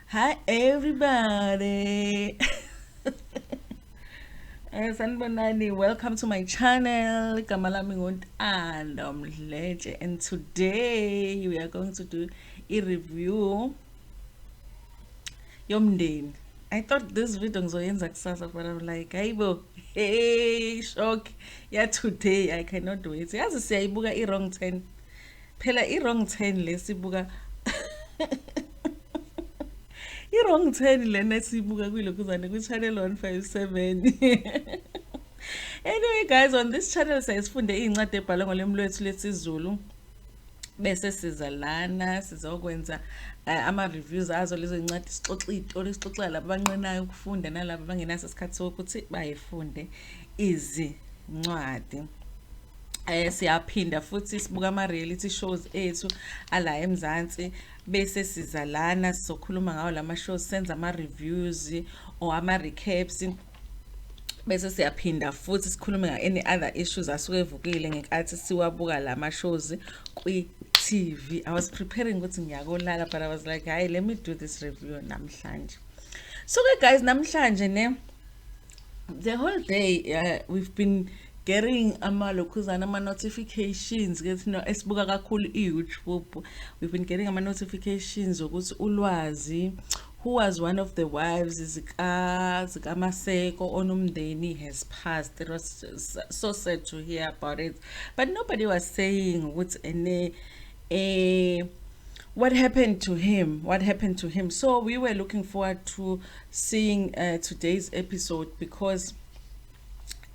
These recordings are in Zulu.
Hi everybody. Sanibonani, welcome to my channel. Igama lami nguNtando Mdletshe, and today we are going to do a review yomndeni. I thought this video ngizoyenza kusasa, but I'm like, hayibo, hey, shock. Yeah, today I cannot do it. Yazi siyayibuka i-wrong turn. Phela i-wrong turn lesibuka i-wrong turn lena esibuka kwilokhuzane kwi-channel 157. Anyway guys, on this channel siyasifunde iy'ncwadi ebhalwe ngolimi lwethu lesiZulu bese siza lana sizokwenza ama-reviews azo lezo y'ncwadi, sixoxe iy'tori, sixoxela labo abanqenayo ukufunda nalabo abangenaso isikhathi sokuthi bayifunde izincwadi. Siyaphinda futhi sibuka ama-reality shows ethu ala eMzansi bese siza lana sizokhuluma ngawo lama shows, senza ama-reviews or ama-recaps, bese siyaphinda futhi sikhulume nga-any other issues asuke evukile ngenkathi siwabuka lama shows kwi-TV. I was preparing ukuthi ngiyakolala, but I was like, hayi, let me do this review namhlanje. So-ke guys, namhlanje the whole day we've been getting amalokhuzana ama-notifications esibuka kakhulu i-YouTube. We've been getting ama-notifications ukuthi uLwazi, who was one of the wives zikaMaseko on Umndeni, has passed. It was so sad to hear about it, but nobody was saying ukuthi what happened to him. So we were looking forward to seeing today's episode because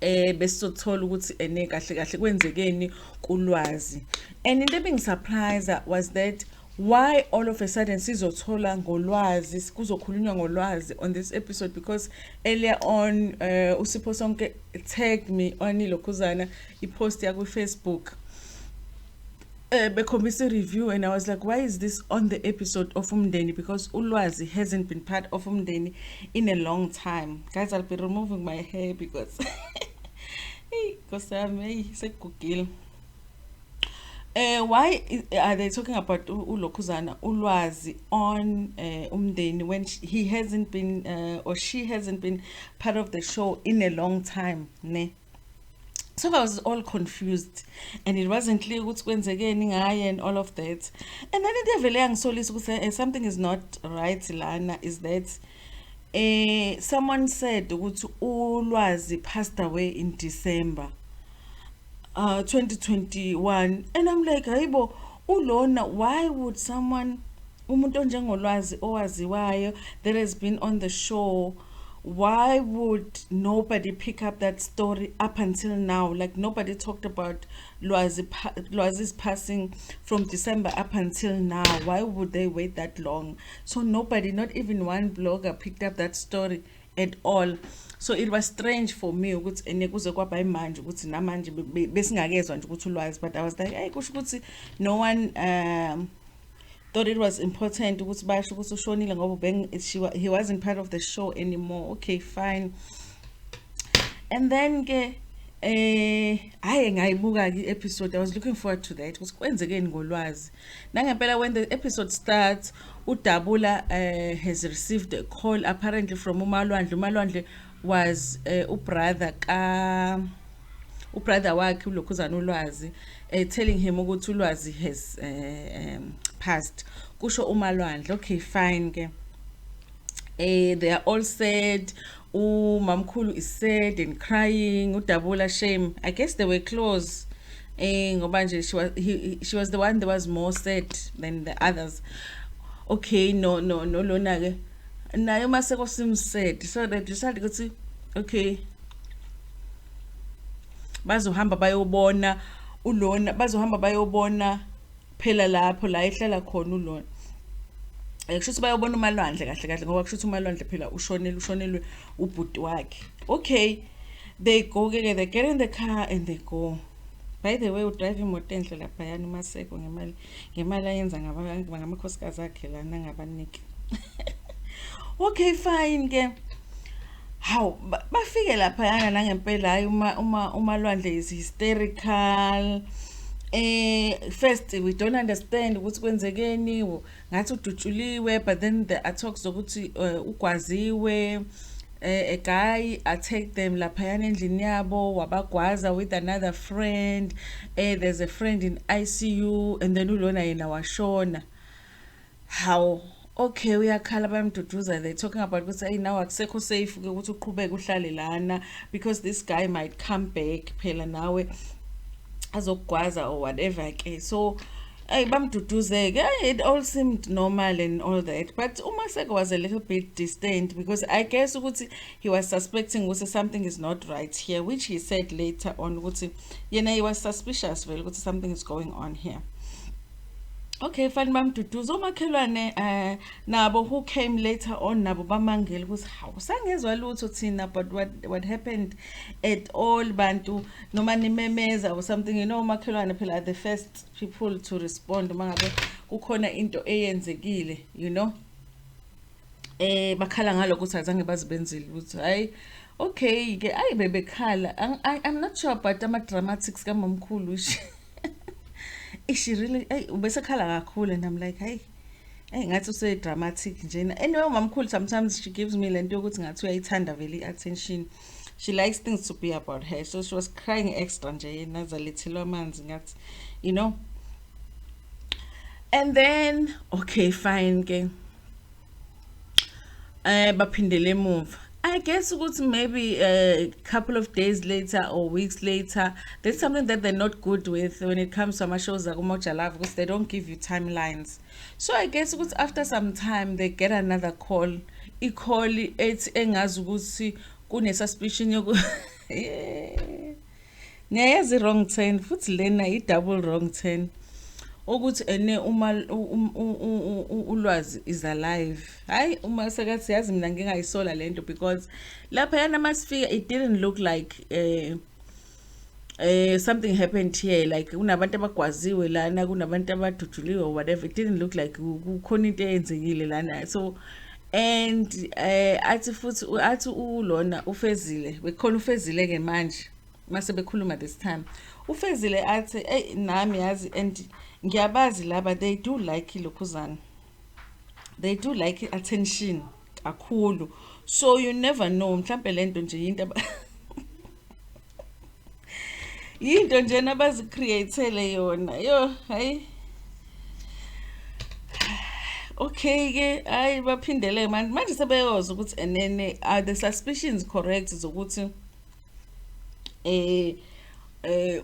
besizothola ukuthi kahle kahle kwenzekeni kuLwazi. And into ebingisurprise was that why all of a sudden sizothola ngolwazi, kuzokhulunywa ngolwazi on this episode, because earlier on uSipho Sonke tagged me on ilokhuzana ipost yakwi Facebook bekhombisa review, and I was like, why is this on the episode of Umndeni? Because uLwazi hasn't been part of Umndeni in a long time. Guys, I'll be removing my hair because why are they talking about ulokhuzana uLwazi on Umndeni when he hasn't been or she hasn't been part of the show in a long time, ne? So I was all confused, and it wasn't clear ukuthi kwenzekeni ngaye and all of that. And then into vele yangisolisa ukuthi something is not right lana, is that someone said ukuthi uLwazi passed away in December 2021, and I'm like, hayibo, ulona, why would someone, umuntu onjengolwazi owaziwayo that has been on the show, why would nobody pick up that story up until now? Like, nobody talked about Lwazi's passing from December up until now. Why would they wait that long? So nobody, not even one blogger, picked up that story at all. So it was strange for me ukuthi kuze kwaba imanje ukuthi namanje besingakezwa nje ukuthi uLwazi, but I was like, hey, kusho ukuthi no one thought it was important ukuthi basho ukuthi ushonile ngoba he wasn't part of the show anymore. Okay, fine. And then ke ngayibuka i-episode. I was looking forward to that ukuthi kwenzekeni ngolwazi. Nangempela when the episode starts, uDabula has received a call apparently from uMalwandle was ubrother wakhe ulokhuzana uLwazi, telling him ukuthi uLwazi has passed. Kusho uMalwandle. Okay, fine ke. They are all sad. Mamkhulu is sad and crying. uDabula, shame. I guess they were close. Ngoba nje she was the one that was more sad than the others. Okay, no lona ke naye Maseko seems sad, so they decided ukuthi okay, bazohamba bayobona ulona, bazohamba bayobona phela lapho la ehlala khona ulona. Kusho ukuthi bayobona uMalwandle kahle kahle ngoba kusho ukuthi uMalwandle phela ushonelwe ubhuti wakhe. Okay, they go ke, they get in the car and they go. By the way, udrive imoto enhle lapha yana uMaseko ngemali ayenza ngamakhosikazi akhe lana ngabaniki. Okay, fine ke. How bafike lapha yana nangempela hayi uMalwandle is hysterical. First we don't understand ukuthi kwenzekeni ngathi udutshuliwe, but then the talks zokuthi ugwaziwe, a guy attacked them laphayana endlini yabo wabagwaza with another friend, there's a friend in ICU, and then ulona yena washona. How? Okay, uyakhala bayamduduza, they're talking about ukuthi hey now akusekho safe ukuthi uqhubeke uhlale lana because this guy might come back phela nawe azokugwaza or whatever ke. So bamduduzeke, it all seemed normal and all that, but uMaseko was a little bit distant because I guess ukuthi he was suspecting ukuthi something is not right here, which he said later on ukuthi yena he was suspicious vele ukuthi something is going on here. Okay, fine, bamduduza umakhelwane nabo who came later on nabo bamangela ukuthi hawu sangezwa lutho thina, but what happened at all bantu noma nimemeza or something, you know, umakhelwane phela are the first people to respond mangabe kukhona into eyenzekile, you know. Bakhala ngalo ukuthi azange bazibenzile ukuthi hayi okay ke ayibebekhala. I'm not sure about ama dramatics kamamkhulu. She really ubesekhala kakhulu, and I'm like hey ngathi use dramatic njena. Anyway umamkhulu sometimes she gives me lento ukuthi ngathi uyayithanda vele attention, she likes things to be about her, so she was crying extra nje yena zalethilwa amanzi ngathi, you know. And then okay fine ke baphindele emuva. I guess maybe a couple of days later or weeks later, there's something that they're not good with when it comes to my shows like Umojalav, because they don't give you timelines. So I guess after some time they get another call. Equally, it's engazugusi kune suspicion yoku. Nyayazi wrong turn. Futhi lena I double wrong turn. Ukuthi ene Lwazi is alive. Hayi uma sekathi yazi mina ngingayisola lento because lapha yana masifika it didn't look like something happened here, like kunabantu abagwaziwe lana, kunabantu abaduduliwe or whatever. It didn't look like kukhona into eyenzekile lana. So and athi futhi athi ulona ufezile, bekhona ufezile ke manje mase bekhuluma this time. Ufezile athi hey nami yazi and ngiyabazi laba, they do like ilokhuzana, they do like attention kakhulu, so you never know mhlambe lento nje into yinto nje nabazicreatele yona yo hayi. Okay ke hayi baphindele manje sebeyoza ukuthi enene are the suspicions correct zokuthi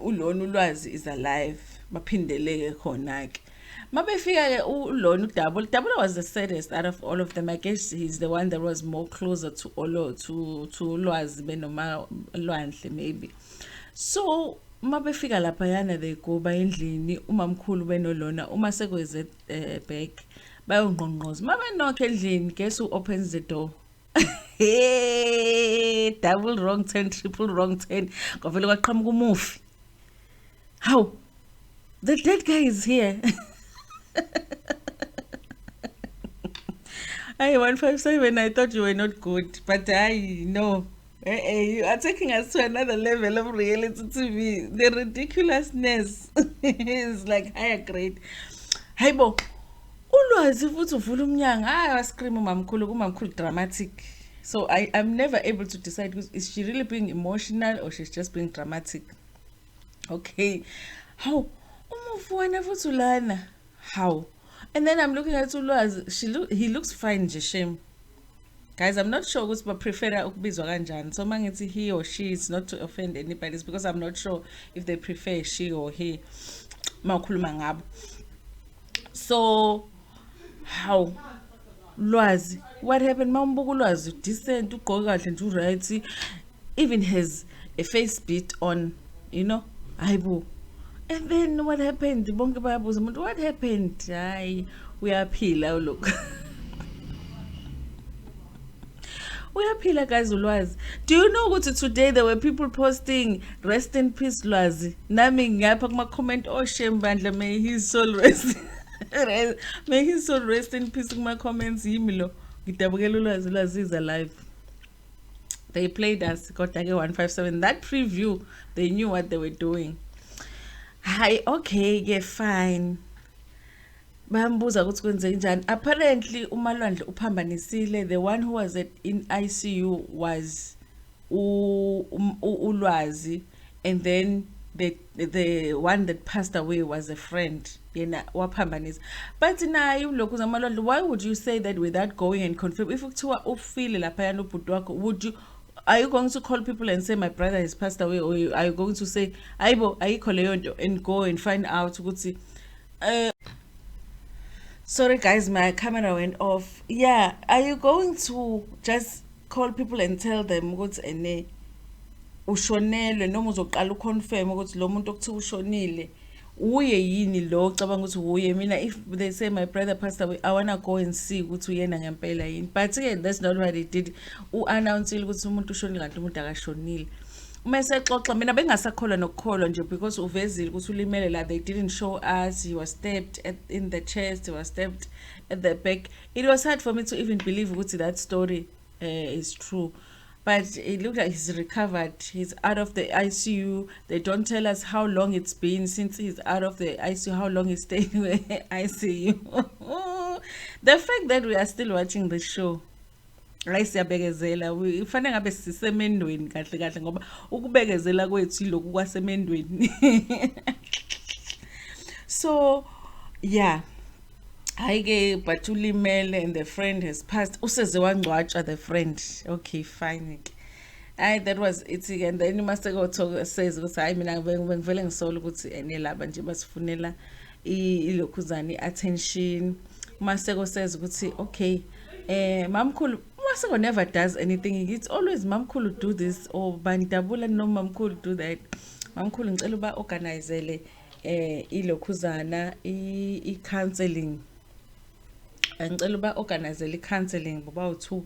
ulona Lwazi is alive. Baphindeleke khona ke mabefika ke ulona double was the saddest out of all of them. I guess he's the one that was more closer to Lwazi benoma Lwandle maybe. So mabefika lapha yana they go ba endlini umamkhulu benolona uMaseko is back bayongqongqoza mabenokho endlini, guess who opens the door? Hey, double wrong turn, triple wrong turn. Kwavele kwaqhamuka umufi. How? The dead guy is here. Hey, 157, I thought you were not good, but I know. You are taking us to another level of reality TV. The ridiculousness is like higher grade. Hey, bo. Ulwazi futhi uvula umnyango. I scream umamkhulu dramatic. So I'm never able to decide, is she really being emotional or she's just being dramatic? Okay. How? Umufuwana futhi ulana. How? And then I'm looking at Ulwazi. He looks fine nje shame. Guys, I'm not sure ukuthi prefer ukubizwa kanjani. So mangithi he or she, is not to offend anybody, it's because I'm not sure if they prefer she or he. Mawukhuluma ngabo. So how? Lwazi, what happened? Mambuku Lwazi decent, ugqoke kahle nje right, even has a face beat on, you know. Hayibo. And then what happened? Bonke bayabuza umuntu, what happened? Hayi uyaphila look. Uyaphila guys uLwazi. Do you know ukuthi today there were people posting rest in peace Lwazi? Nami ngapha kuma comment shame bandla, may his soul rest. May his soul rest in peace kuma comments yimi lo. Ngidabukela Lwazi is alive. They played us, got 157. That preview, they knew what they were doing. Hayi, okay ke fine. Bayambuza ukuthi kwenze njani. Apparently uMalwandle uphambanisile. The one who was in ICU was Ulwazi, and then the one that passed away was a friend. Yena waphambanisa. But naye ulokhu zaMalwandle, why would you say that without going and confirm? If kuthiwa ufile lapha yana ubhuti wakho, would you, are you going to call people and say my brother has passed away, or are you going to say ayibo ayikho leyo nto, and go and find out ukuthi sorry guys, my camera went off. Yeah, are you going to just call people and tell them ukuthi ene ushonelwe, noma uzoqala uconfirm ukuthi lo muntu okuthiwa ushonile uye yini lo ocabanga ukuthi uye? Mina if they say my brother passed away, I wanna go and see ukuthi uyena ngempela yini. But again, that's not what he did. U-announcile ukuthi umuntu ushonile kanti umuntu akashonile. Uma esexoxa mina bengasakholwa nokukholwa nje, because uvezile ukuthi ulimele la. They didn't show us. He was stabbed in the chest, he was stabbed at the back. It was hard for me to even believe ukuthi that story is true. But it looked like he's recovered. He's out of the ICU. They don't tell us how long it's been since he's out of the ICU, how long he's staying in the ICU. The fact that we are still watching the show, hayi siyabekezela, kufanele ngabe sisemendweni kahle kahle, ngoba ukubekezela kwethu lokhu kwasemendweni. So yeah, hayi ke, but ulimele and the friend has passed. Useze wangcwatshwa the friend. Okay fine. That was it. And then must go talk, says ukuthi hayi mina ngivele ngisola ukuthi enelaba nje basifunela ilokhuzani attention. Maseko says ukuthi okay, mamkhulu, Maseko never does anything. It's always mamkhulu do this, or bandabula no mamkhulu do that. Mamkhulu ngicela uba organizele ilokhuzana i-counseling. Ngicela uba organizele i-counseling boba u2,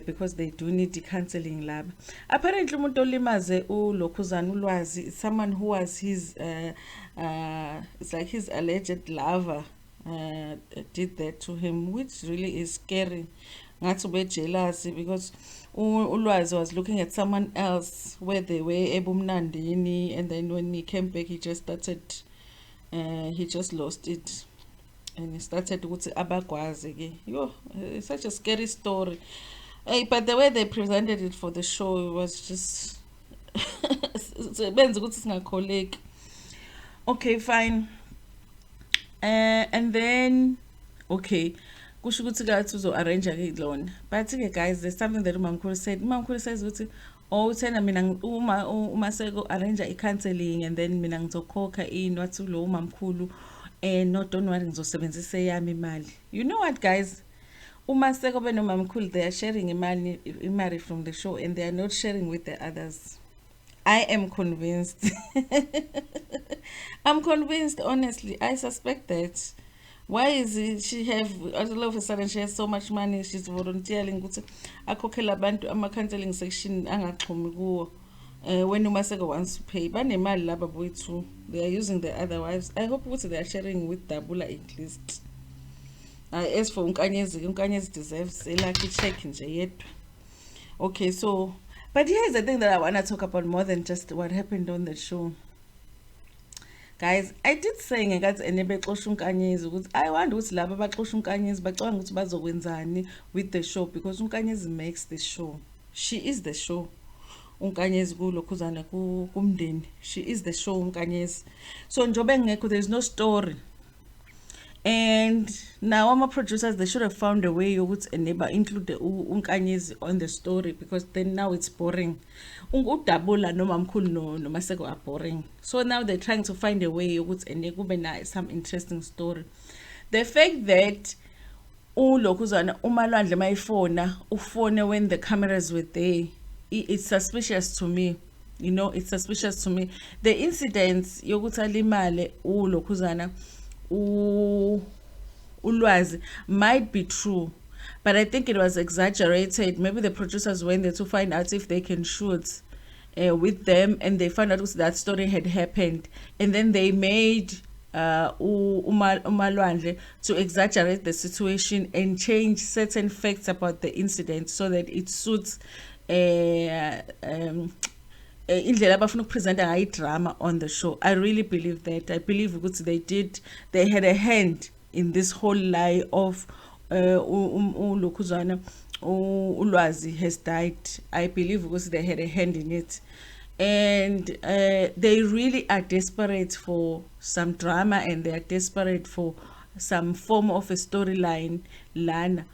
because they do need counseling lab. Apparently umuntu olimaze ulokhuzana uLwazi is someone who was his it's like his alleged lover did that to him, which really is scary. Ngathi ube jealous because uLwazi was looking at someone else where they were ebumnandini, and then when he came back he just started he just lost it. And he started ukuthi abagwazi ke. Yo, it's such a scary story. Hey, but the way they presented it for the show, it was just benza ukuthi singakholeki. Okay fine. And then okay, kusho ukuthi kathi uzo arrange ke lona. But ke guys, there's something that uMamkhulu said. uMamkhulu says ukuthi uthena mina uma seko arrange i-counseling, and then mina ngizokhokha ini wathi lo uMamkhulu, no, don't worry, ngizosebenzisa eyami imali. You know what guys, uma seko benomamkhulu, they are sharing imali from the show, and they are not sharing with the others. I am convinced. I'm convinced, honestly. I suspect that. Why is it she have, all of a sudden she has so much money, she's volunteering ukuthi akhokhela abantu ama-counseling section angaxhumi kuwo. When uMaseko wants to pay, banemali laba boyithu, they are using the other wives. I hope they are sharing with Dabula at least. As for Unkanyezi deserves a lucky check nje yedwa. Okay, so, but here's the thing that I want to talk about more than just what happened on the show. Guys, I did say ngathi enebexosha uNkanyezi ukuthi I wonder ukuthi laba baxosha uNkanyezi bacabanga ukuthi bazokwenzani with the show, because uNkanyezi makes the show. She is the show. Unkanyezi kulokhuzana kumndeni, she is the show uNkanyezi. So njobe ngekho, there is no story, and now ama producers, they should have found a way yokuthi eneba include uNkanyezi on the story, because then now it's boring. Udabula noMamkhulu noMaseko are boring, so now they're trying to find a way yokuthi enekube na some interesting story. The fact that ulokhuzana uMalwandle mayifona ufone when the cameras were there, it's suspicious to me. You know, it's suspicious to me. The incidents yokuthi alimale ulokhuzana uLwazi might be true, but I think it was exaggerated. Maybe the producers went there to find out if they can shoot with them, and they found out that story had happened, and then they made Umalwandle to exaggerate the situation and change certain facts about the incident so that it suits indlela abafuna ukupresenta ngayo drama on the show. I really believe that. I believe ukuthi they had a hand in this whole lie of ulokhuzana Lwazi has died. I believe because they had a hand in it, and they really are desperate for some drama, and they are desperate for some form of a storyline lana.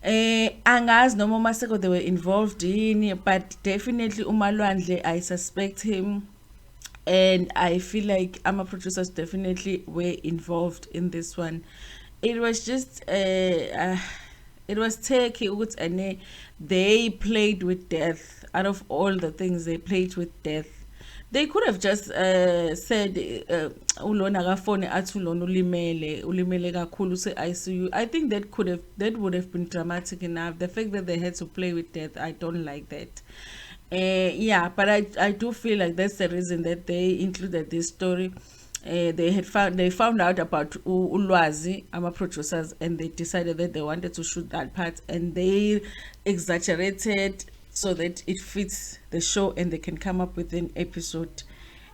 Angazi noma maseko they were involved in, but definitely uMalwandle, I suspect him, and I feel like producers definitely were involved in this one. It was just it was tricky, and they played with death. Out of all the things, they played with death. They could have just said ulona akafone athi ulona ulimele kakhulu se-ICU. I think that would have been dramatic enough. The fact that they had to play with death, I don't like that. Yeah, but I do feel like that's the reason that they included this story. They found out about Lwazi, producers, and they decided that they wanted to shoot that part, and they exaggerated so that it fits the show and they can come up with an episode.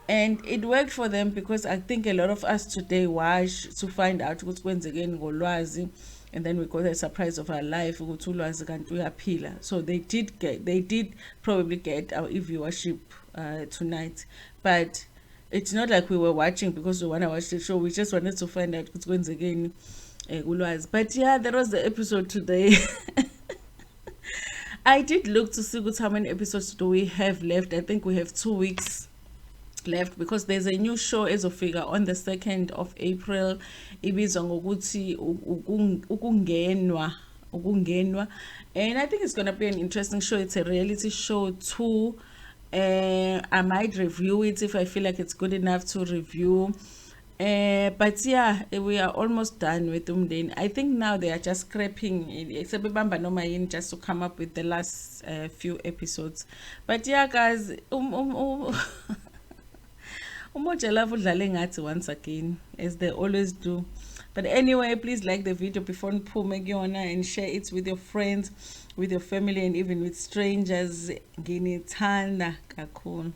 And it worked for them, because I think a lot of us today watch to find out what's going again ngolwazi, and then we got a surprise of our life ukuthi ulwazi kanti uyaphila. So they did probably get our viewership tonight, but it's not like we were watching because we want to watch the show. We just wanted to find out what's going again ulwazi. But yeah, that was the episode today. I did look to see how many episodes do we have left. I think we have 2 weeks left, because there's a new show as of figure on the 2nd of April. Ibizwa ngokuthi ukungenwa, and I think it's gonna be an interesting show. It's a reality show too. I might review it if I feel like it's good enough to review. But yeah, we are almost done with Umndeni. I think now they are just scrapping except just to come up with the last few episodes. But yeah, guys, Umojalavu udlale ngathi once again, as they always do. But anyway, please like the video before niphume kuyona, and share it with your friends, with your family, and even with strangers. Nginithanda kakhulu.